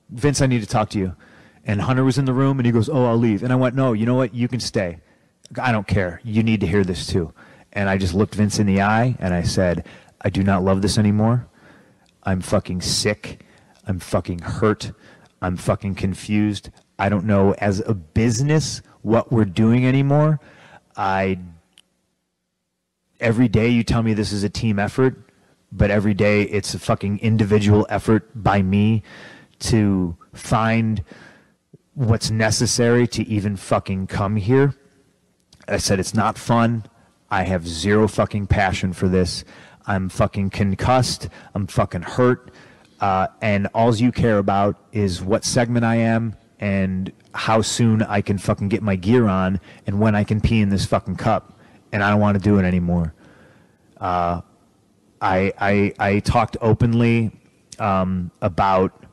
Vince, I need to talk to you. And Hunter was in the room, and he goes, oh, I'll leave. And I went, no, you know what? You can stay. I don't care. You need to hear this too. And I just looked Vince in the eye, and I said, I do not love this anymore. I'm fucking sick. I'm fucking hurt. I'm fucking confused. I don't know as a business what we're doing anymore. Every day you tell me this is a team effort, but every day it's a fucking individual effort by me to find what's necessary to even fucking come here. I said it's not fun. I have zero fucking passion for this. I'm fucking concussed. I'm fucking hurt. And all you care about is what segment I am and how soon I can fucking get my gear on and when I can pee in this fucking cup. And I don't want to do it anymore. I talked openly about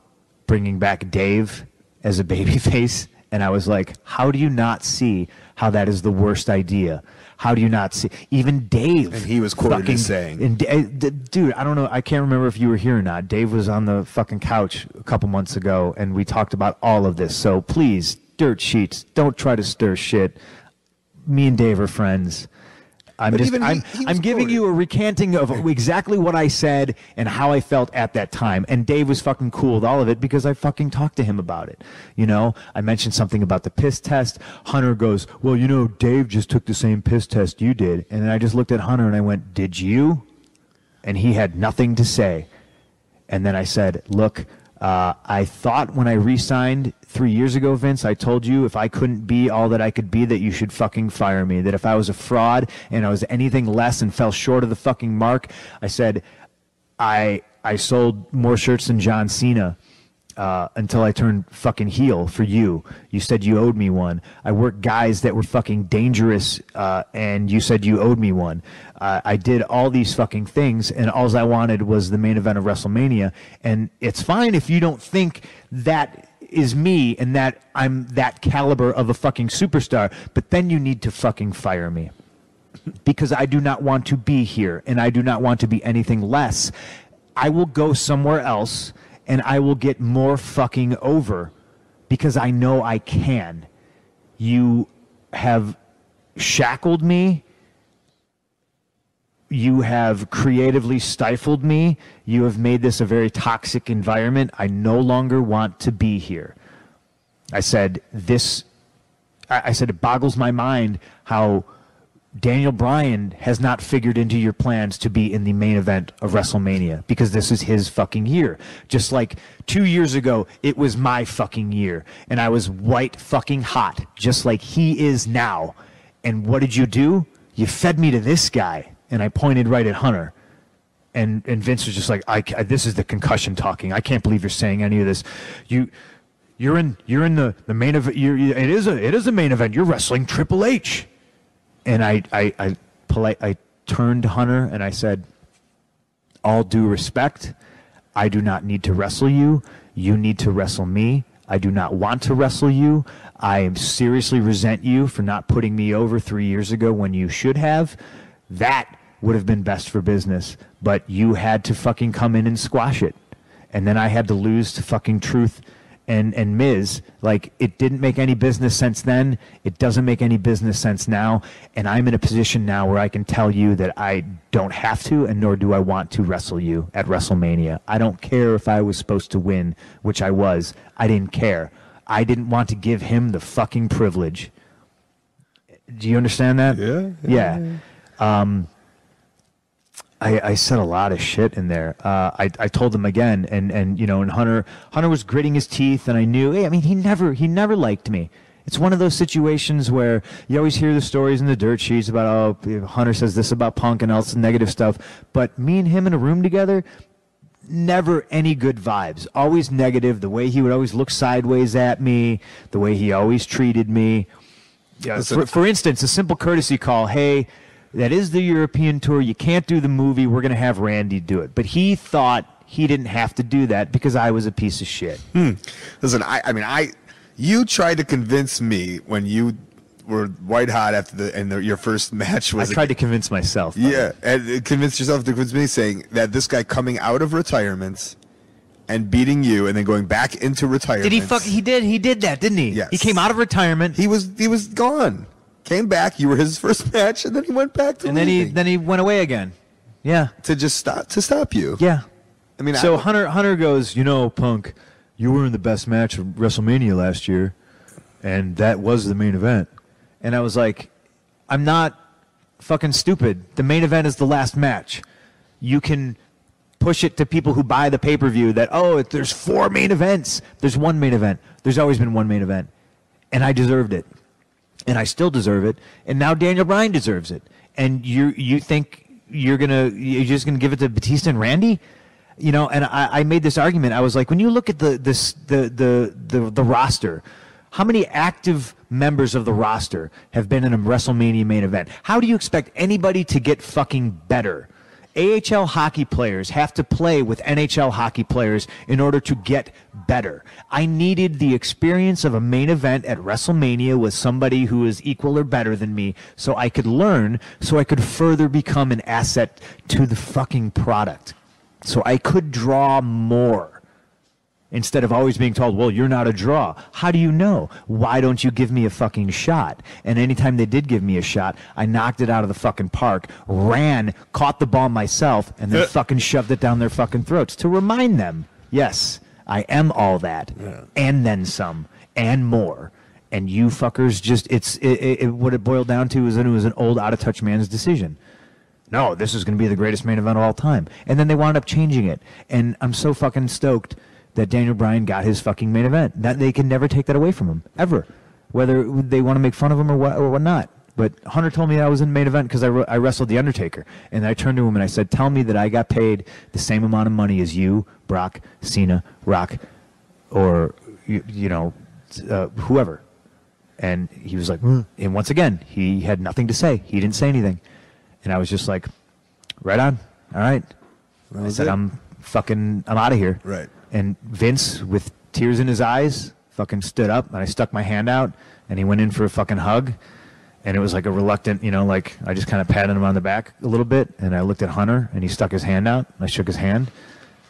bringing back Dave as a babyface, and I was like, how do you not see how that is the worst idea? How do you not see? Even Dave. And he was quoted as saying. And, dude, I don't know. I can't remember if you were here or not. Dave was on the fucking couch a couple months ago, and we talked about all of this. So please, dirt sheets, don't try to stir shit. Me and Dave are friends. I'm giving you a recanting of exactly what I said and how I felt at that time. And Dave was fucking cool with all of it because I fucking talked to him about it. You know, I mentioned something about the piss test. Hunter goes, well, you know, Dave just took the same piss test you did. And then I just looked at Hunter and I went, did you? And he had nothing to say. And then I said, look, I thought when I re-signed 3 years ago, Vince, I told you if I couldn't be all that I could be, that you should fucking fire me. That if I was a fraud and I was anything less and fell short of the fucking mark, I said, I sold more shirts than John Cena until I turned fucking heel for you. You said you owed me one. I worked guys that were fucking dangerous and you said you owed me one. I did all these fucking things, and all I wanted was the main event of WrestleMania. And it's fine if you don't think that is me and that I'm that caliber of a fucking superstar, but then you need to fucking fire me. Because I do not want to be here, and I do not want to be anything less. I will go somewhere else, and I will get more fucking over because I know I can. You have shackled me. You have creatively stifled me. You have made this a very toxic environment. I no longer want to be here. I said, it boggles my mind how Daniel Bryan has not figured into your plans to be in the main event of WrestleMania because this is his fucking year. Just like 2 years ago, it was my fucking year. And I was white fucking hot, just like he is now. And what did you do? You fed me to this guy. And I pointed right at Hunter. And Vince was just like, this is the concussion talking. I can't believe you're saying any of this. You're in the main event. It is a main event. You're wrestling Triple H. And I turned to Hunter and I said, all due respect, I do not need to wrestle you. You need to wrestle me. I do not want to wrestle you. I seriously resent you for not putting me over 3 years ago when you should have. That would have been best for business, but you had to fucking come in and squash it. And then I had to lose to fucking Truth and Miz. Like, it didn't make any business sense then. It doesn't make any business sense now. And I'm in a position now where I can tell you that I don't have to, and nor do I want to wrestle you at WrestleMania. I don't care if I was supposed to win, which I was. I didn't care. I didn't want to give him the fucking privilege. Do you understand that? Yeah. I said a lot of shit in there. I told him again, and you know, and Hunter was gritting his teeth, and I knew, hey, I mean, he never liked me. It's one of those situations where you always hear the stories in the dirt sheets about, oh, Hunter says this about Punk and all this negative stuff, but me and him in a room together, never any good vibes. Always negative. The way he would always look sideways at me, the way he always treated me. Yeah. For instance, a simple courtesy call. Hey, that is the European tour. You can't do the movie. We're going to have Randy do it. But he thought he didn't have to do that because I was a piece of shit. Listen, you tried to convince me when you were white hot after your first match was. I tried to convince myself. Yeah, and convince yourself to convince me, saying that this guy coming out of retirement and beating you, and then going back into retirement. He did that, didn't he? Yes. He came out of retirement. He was gone. Came back. You were his first match, and then he went back to. And then he went away again. Yeah. To stop you. Yeah. I mean, so Hunter goes, Punk, you were in the best match of WrestleMania last year, and that was the main event. And I was like, I'm not fucking stupid. The main event is the last match. You can push it to people who buy the pay-per-view that, there's 4 main events. There's one main event. There's always been one main event. And I deserved it. And I still deserve it. And now Daniel Bryan deserves it. And you think you're just gonna give it to Batista and Randy? And I made this argument. I was like, when you look at the roster, how many active members of the roster have been in a WrestleMania main event? How do you expect anybody to get fucking better? AHL hockey players have to play with NHL hockey players in order to get better. I needed the experience of a main event at WrestleMania with somebody who is equal or better than me so I could learn, so I could further become an asset to the fucking product. So I could draw more. Instead of always being told, well, you're not a draw. How do you know? Why don't you give me a fucking shot? And anytime they did give me a shot, I knocked it out of the fucking park, ran, caught the ball myself, and then fucking shoved it down their fucking throats to remind them, yes, I am all that, and then some, and more. And you fuckers just, what it boiled down to is that it was an old, out-of-touch man's decision. No, this is going to be the greatest main event of all time. And then they wound up changing it. And I'm so fucking stoked that Daniel Bryan got his fucking main event. That they can never take that away from him, ever. Whether they want to make fun of him or what not. But Hunter told me I was in the main event because I wrestled The Undertaker. And I turned to him and I said, tell me that I got paid the same amount of money as you, Brock, Cena, Rock, or, whoever. And he was like, and once again, he had nothing to say. He didn't say anything. And I was just like, right on. All right. I said, I'm out of here. Right. And Vince, with tears in his eyes, fucking stood up, and I stuck my hand out, and he went in for a fucking hug. And it was like a reluctant, I just kind of patted him on the back a little bit, and I looked at Hunter, and he stuck his hand out, and I shook his hand,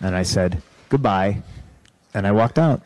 and I said, goodbye, and I walked out.